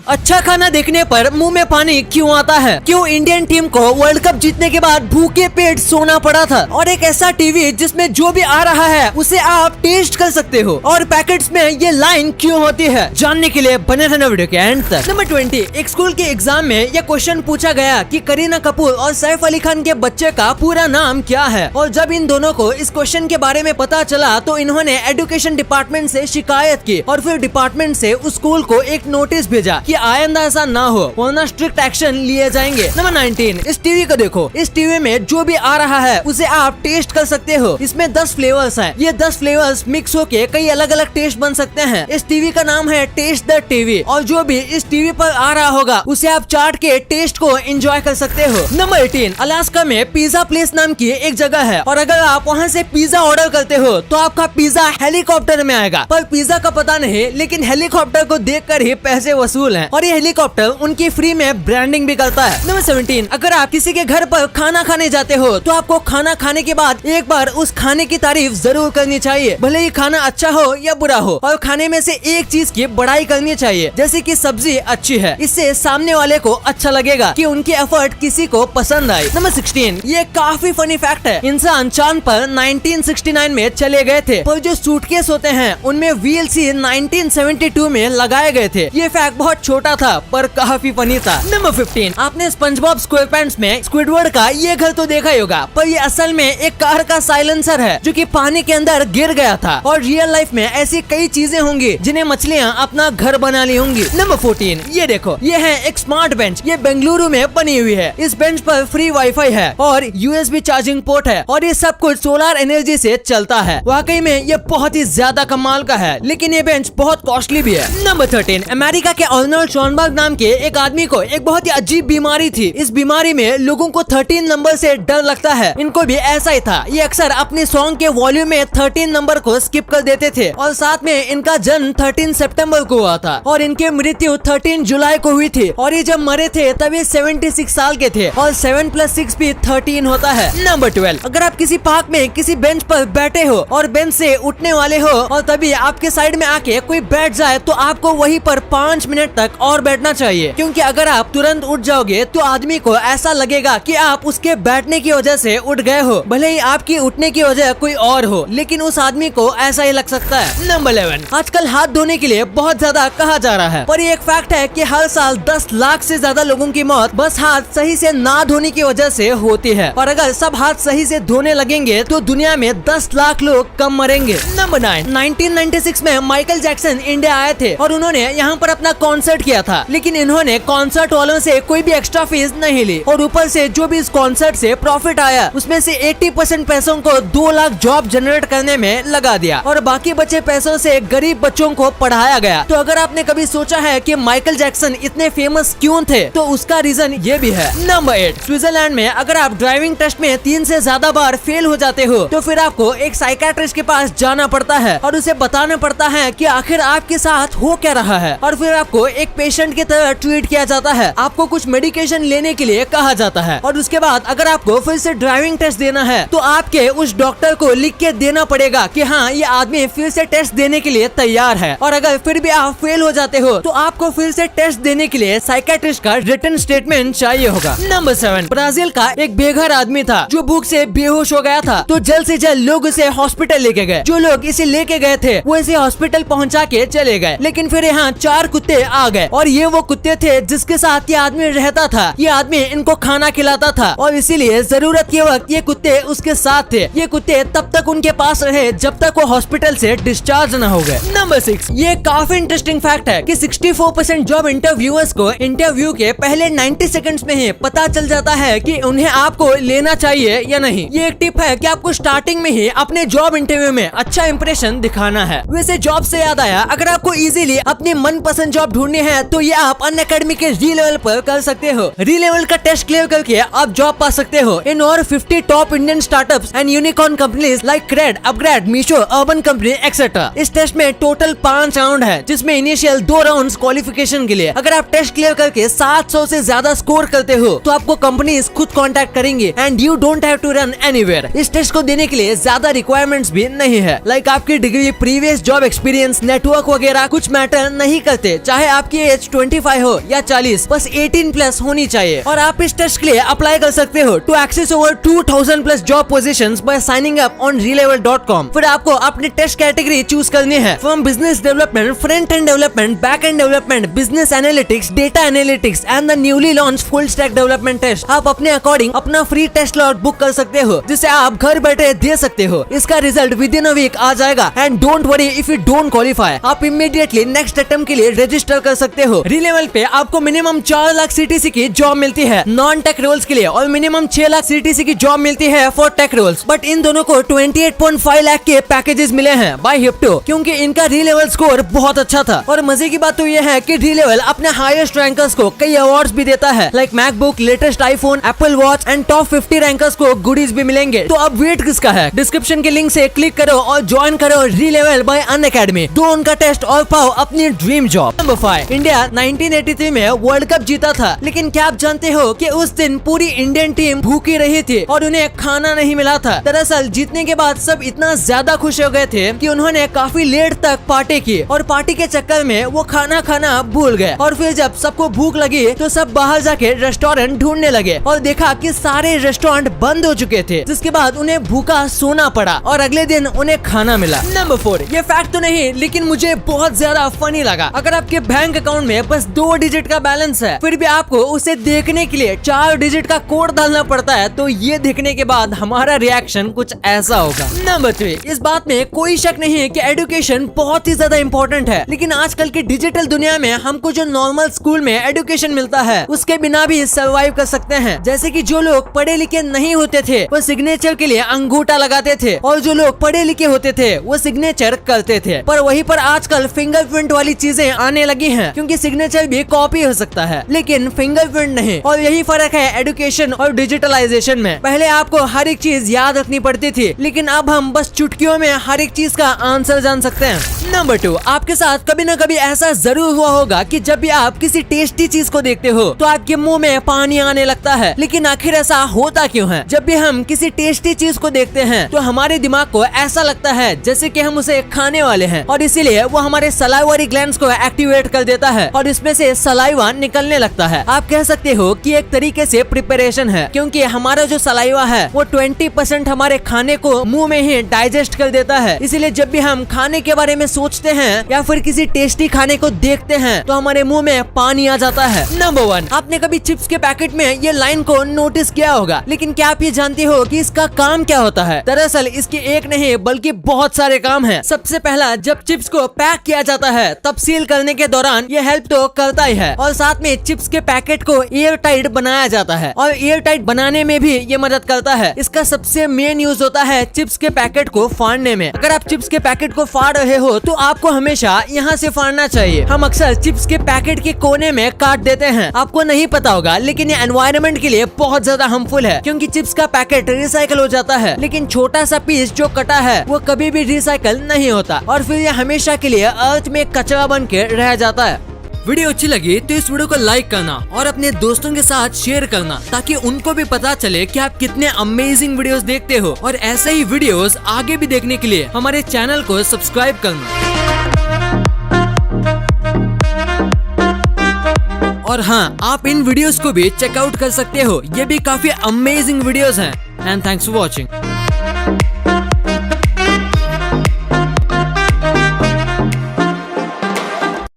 अच्छा खाना देखने पर मुंह में पानी क्यों आता है? क्यों इंडियन टीम को वर्ल्ड कप जीतने के बाद भूखे पेट सोना पड़ा था? और एक ऐसा टीवी जिसमें जो भी आ रहा है उसे आप टेस्ट कर सकते हो, और पैकेट्स में ये लाइन क्यों होती है? जानने के लिए बने रहना वीडियो के एंड तक। नंबर 20, एक स्कूल के एग्जाम में यह क्वेश्चन पूछा गया कि करीना कपूर और सैफ अली खान के बच्चे का पूरा नाम क्या है? और जब इन दोनों को इस क्वेश्चन के बारे में पता चला तो इन्होंने एजुकेशन डिपार्टमेंट से शिकायत की, और फिर डिपार्टमेंट से उस स्कूल को एक नोटिस भेजा कि आइंदा ऐसा ना हो, वरना स्ट्रिक्ट एक्शन लिए जाएंगे। नंबर 19, इस टीवी को देखो। इस टीवी में जो भी आ रहा है उसे आप टेस्ट कर सकते हो। इसमें 10 फ्लेवर्स हैं। ये 10 फ्लेवर्स मिक्स होके कई अलग अलग टेस्ट बन सकते हैं। इस टीवी का नाम है टेस्ट द टीवी, और जो भी इस टीवी पर आ रहा होगा उसे आप चाट के टेस्ट को एंजॉय कर सकते हो। नंबर 18, अलास्का में पिज्जा प्लेस नाम की एक जगह है, और अगर आप वहाँ से पिज्जा ऑर्डर करते हो तो आपका पिज्जा हेलीकॉप्टर में आएगा। पर पिज्जा का पता नहीं, लेकिन हेलीकॉप्टर को देखकर ही पैसे वसूल हैं, और ये हेलीकॉप्टर उनकी फ्री में ब्रांडिंग भी करता है। नंबर 17, अगर आप किसी के घर पर खाना खाने जाते हो तो आपको खाना खाने के बाद एक बार उस खाने की तारीफ जरूर करनी चाहिए, भले ही खाना अच्छा हो या बुरा हो। और खाने में से एक चीज की बड़ाई करनी चाहिए, जैसे कि सब्जी अच्छी है। इससे सामने वाले को अच्छा लगेगा कि उनकी एफर्ट किसी को पसंद आई। नंबर 16, ये काफी फनी फैक्ट है। इंसान चांद पर 1969 में चले गए थे, पर जो सूटकेस होते हैं उनमें व्हील सी 1972 में लगाए गए थे। ये फैक्ट बहुत छोटा था पर काफी फनी था। नंबर 15, आपने स्पंजबॉब स्क्वेयरपैंट्स में स्क्विडवर्ड का ये घर तो देखा ही होगा, पर ये असल में एक कार का साइलेंसर है जो कि पानी के अंदर गिर गया था। और रियल लाइफ में ऐसी कई चीजें होंगी जिन्हें मछलियाँ अपना घर बना ली होंगी। नंबर 14, ये देखो, ये है एक स्मार्ट बेंच। ये बेंगलुरु में बनी हुई है। इस बेंच पर फ्री वाईफाई है और USB चार्जिंग पोर्ट है, और ये सब कुछ सोलर एनर्जी से चलता है। वाकई में ये बहुत ही ज्यादा कमाल का है, लेकिन ये बेंच बहुत कॉस्टली भी है। नंबर 13, अमेरिका के अर्नल्ड शॉनबर्ग नाम के एक आदमी को एक बहुत ही अजीब बीमारी थी। इस बीमारी में लोगों को 13 नंबर से डर लगता है। इनको भी ऐसा ही था। ये अक्सर अपने सॉन्ग के वॉल्यूम में 13 नंबर को स्किप कर देते थे, और साथ में इनका जन्म 13 सितंबर को हुआ था, और इनकी मृत्यु 13 जुलाई को हुई थी। और ये जब मरे थे तब ये 76 साल के थे, और 7 + 6 भी 13 होता है। नंबर 12, अगर आप किसी पार्क में किसी बेंच पर बैठे हो और बेंच से उठने वाले हो, और तभी आपके साइड में आके कोई बैठ जाए, तो आपको वहीं पर 5 मिनट तक और बैठना चाहिए, क्योंकि अगर आप तुरंत उठ जाओगे तो आदमी को ऐसा लगेगा कि आप उसके बैठने की वजह से उठ गए हो, भले ही आपकी उठने की वजह कोई और हो, लेकिन उस आदमी को ऐसा ही लग सकता है। नंबर 11, आजकल हाथ धोने के लिए बहुत ज्यादा कहा जा रहा है, पर ये एक फैक्ट है कि हर साल 10 लाख से ज्यादा लोगों की मौत बस हाथ सही से ना धोने की वजह से होती है, और अगर सब हाथ सही से धोने लगेंगे तो दुनिया में 10 लाख लोग कम मरेंगे। नंबर 9, 1996 में माइकल जैक्सन इंडिया आए थे, और उन्होंने यहाँ पर अपना कॉन्सर्ट किया था, लेकिन इन्होंने कॉन्सर्ट वालों से कोई भी एक्स्ट्रा फीस नहीं ली, और ऊपर से जो भी इस कॉन्सर्ट से प्रॉफिट आया उसमें से 80% पैसों को 2 लाख जॉब जनरेट करने में लगा दिया, और बाकी बचे पैसों से गरीब बच्चों को पढ़ाया गया। तो अगर आपने कभी सोचा है कि माइकल जैक्सन इतने फेमस क्यों थे, तो उसका रीजन ये भी है। नंबर 8, स्विट्जरलैंड में अगर आप ड्राइविंग टेस्ट में 3 से ज्यादा बार फेल हो जाते हो तो फिर आपको एक साइकियाट्रिस्ट के पास जाना पड़ता है, और उसे बताना पड़ता है कि आखिर आपके साथ हो क्या रहा है, और फिर आपको एक पेशेंट की तरह ट्रीट किया जाता है। आपको कुछ मेडिकेशन लेने के लिए कहा जाता है, और उसके बाद अगर आपको फिर से ड्राइविंग टेस्ट देना है तो आपके उस डॉक्टर को लिख के देना पड़ेगा कि हाँ, ये आदमी फिर से टेस्ट देने के लिए तैयार है। और अगर फिर भी आप फेल हो जाते हो तो आपको फिर से टेस्ट देने के लिए साइकियाट्रिस्ट का रिटन स्टेटमेंट चाहिए होगा। नंबर 7, ब्राजील का एक बेघर आदमी था जो भूख से बेहोश हो गया था, तो जल्द से जल्द लोग उसे हॉस्पिटल लेके गए। जो लोग इसे लेके गए थे वो इसे हॉस्पिटल पहुंचा के चले गए, लेकिन फिर यहाँ 4 कुत्ते आ गए, और ये वो कुत्ते थे जिसके साथ ये आदमी रहता था। ये आदमी इनको खाना खिलाता था, और इसीलिए जरूरत के वक्त ये कुत्ते उसके साथ थे। ये कुत्ते तब तक उनके पास रहे जब तक वो हॉस्पिटल से डिस्चार्ज न हो गए। नंबर 6, ये काफी इंटरेस्टिंग फैक्ट है कि 64% जॉब इंटरव्यूअर्स को इंटरव्यू के पहले 90 सेकंड्स में ही पता चल जाता है कि उन्हें आपको लेना चाहिए या नहीं। ये एक टिप है कि आपको स्टार्टिंग में ही अपने जॉब इंटरव्यू में अच्छा इंप्रेशन दिखाना है। वैसे जॉब से याद आया, अगर आपको इजीली अपनी मनपसंद जॉब ढूंढनी है तो ये आप अनअकैडमी के री लेवल पर कर सकते हो। री लेवल का टेस्ट क्लियर करके आप जॉब पा सकते हो इन और 50 top Indian startups and unicorn companies like Cred, upGrad, Meesho, Urban Company etcetera. इस टेस्ट में टोटल 5 राउंड है, जिसमें इनिशियल 2 राउंड क्वालिफिकेशन के लिए। अगर आप टेस्ट क्लियर करके 700 से ज्यादा स्कोर करते हो तो आपको कंपनीज खुद कांटेक्ट करेंगे, and you don't have to run anywhere. इस टेस्ट को देने के लिए ज्यादा रिक्वायरमेंट्स भी नहीं है, लाइक आपकी degree, previous job experience, network वगैरह कुछ मैटर नहीं करते। चाहे आप आपकी एज 25 हो या 40, बस 18 प्लस होनी चाहिए और आप इस टेस्ट के लिए अप्लाई कर सकते हो to access over 2000 plus job positions by signing up on relevel.com। फिर आपको अपनी टेस्ट कैटेगरी चूज करनी है from business development, front end development, back end development, business analytics, data analytics and the newly launch full stack development test. आप अपने according अपना free test slot book कर सकते हो जिसे आप घर बैठे दे सकते हो। इसका result within a week आ जाएगा and don't worry if you don't qualify, आप इमीडिएटली नेक्स्ट अटेम्प्ट के लिए रजिस्टर कर सकते हो। रिलेवल पे आपको मिनिमम 4 लाख CTC की जॉब मिलती है नॉन टेक रोल्स के लिए और मिनिमम 6 लाख CTC की जॉब मिलती है फॉर टेक रोल्स। बट इन दोनों को 28.5 लाख के पैकेजेस मिले हैं बाय हिप्टो क्योंकि इनका रिलेवल स्कोर बहुत अच्छा था। और मजे की बात तो ये है कि रिलेवल अपने हाईएस्ट रैंकर्स को कई अवार्ड्स भी देता है like MacBook, latest iPhone, Apple watch and top 50 rankers को गुडीज भी मिलेंगे। तो अब वेट किसका है? डिस्क्रिप्शन के लिंक से क्लिक करो और ज्वाइन करो रिलेवल बाय अनअकैडमी। दो उनका टेस्ट और पाओ अपनी ड्रीम जॉब। नंबर 5, इंडिया 1983 में वर्ल्ड कप जीता था, लेकिन क्या आप जानते हो कि उस दिन पूरी इंडियन टीम भूखी रही थी और उन्हें खाना नहीं मिला था। दरअसल जीतने के बाद सब इतना ज्यादा खुश हो गए थे कि उन्होंने काफी लेट तक पार्टी की और पार्टी के चक्कर में वो खाना खाना भूल गए। और फिर जब सबको भूख लगी तो सब बाहर जाके रेस्टोरेंट ढूंढने लगे और देखा कि सारे रेस्टोरेंट बंद हो चुके थे, जिसके बाद उन्हें भूखा सोना पड़ा और अगले दिन उन्हें खाना मिला। नंबर 4, ये फैक्ट तो नहीं लेकिन मुझे बहुत ज्यादा फनी लगा। अगर आपके बैंक अकाउंट में बस 2 डिजिट का बैलेंस है फिर भी आपको उसे देखने के लिए 4 डिजिट का कोड डालना पड़ता है, तो ये देखने के बाद हमारा रिएक्शन कुछ ऐसा होगा। नंबर 3, इस बात में कोई शक नहीं है कि एजुकेशन बहुत ही ज्यादा इम्पोर्टेंट है, लेकिन आजकल की डिजिटल दुनिया में हमको जो नॉर्मल स्कूल में एजुकेशन मिलता है उसके बिना भी सर्वाइव कर सकते हैं। जैसे कि जो लोग पढ़े लिखे नहीं होते थे वो सिग्नेचर के लिए अंगूठा लगाते थे और जो लोग पढ़े लिखे होते थे वो सिग्नेचर करते थे। पर वहीं पर आजकल फिंगरप्रिंट वाली चीजें आने लगी हैं क्योंकि सिग्नेचर भी कॉपी हो सकता है लेकिन फिंगरप्रिंट नहीं। और यही फर्क है एजुकेशन और डिजिटलाइजेशन में। पहले आपको हर एक चीज याद रखनी पड़ती थी लेकिन अब हम बस चुटकियों में हर एक चीज का आंसर जान सकते हैं। नंबर 2, आपके साथ कभी न कभी ऐसा जरूर हुआ होगा कि जब भी आप किसी टेस्टी चीज को देखते हो तो आपके मुंह में पानी आने लगता है, लेकिन आखिर ऐसा होता क्यों है? जब भी हम किसी टेस्टी चीज को देखते हैं तो हमारे दिमाग को ऐसा लगता है जैसे कि हम उसे खाने वाले हैं और इसीलिए वो हमारे सलाइवरी ग्लैंड्स को एक्टिवेट कर देता है और इसमें से सलाइवा निकलने लगता है। आप कह सकते हो कि एक तरीके से प्रिपरेशन है क्योंकि हमारा जो सलाइवा है वो 20% हमारे खाने को मुंह में ही डाइजेस्ट कर देता है। इसीलिए जब भी हम खाने के बारे में सोचते हैं या फिर किसी टेस्टी खाने को देखते हैं तो हमारे मुंह में पानी आ जाता है। नंबर 1, आपने कभी चिप्स के पैकेट में ये लाइन को नोटिस किया होगा, लेकिन क्या आप ये जानते हो कि इसका काम क्या होता है? दरअसल इसके एक नहीं बल्कि बहुत सारे काम हैं। सबसे पहला, जब चिप्स को पैक किया जाता है तब सील करने के दौरान ये हेल्प तो करता ही है और साथ में चिप्स के पैकेट को एयर टाइट बनाया जाता है और एयर टाइट बनाने में भी ये मदद करता है। इसका सबसे मेन यूज होता है चिप्स के पैकेट को फाड़ने में। अगर आप चिप्स के पैकेट को फाड़ रहे हो तो आपको हमेशा यहाँ से फाड़ना चाहिए। हम अक्सर चिप्स के पैकेट के कोने में काट देते हैं, आपको नहीं पता होगा लेकिन ये एनवायरनमेंट के लिए बहुत ज्यादा हार्मफुल है क्योंकि चिप्स का पैकेट रिसाइकल हो जाता है लेकिन छोटा सा पीस जो कटा है वो कभी भी रिसाइकल नहीं होता और फिर ये हमेशा के लिए अर्थ में कचरा बन के रह जाता है। वीडियो अच्छी लगी तो इस वीडियो को लाइक करना और अपने दोस्तों के साथ शेयर करना ताकि उनको भी पता चले कि आप कितने अमेजिंग वीडियोस देखते हो और ऐसे ही वीडियोस आगे भी देखने के लिए हमारे चैनल को सब्सक्राइब करना। और हाँ, आप इन वीडियोस को भी चेकआउट कर सकते हो, ये भी काफी अमेजिंग वीडियोस हैं। And thanks for watching.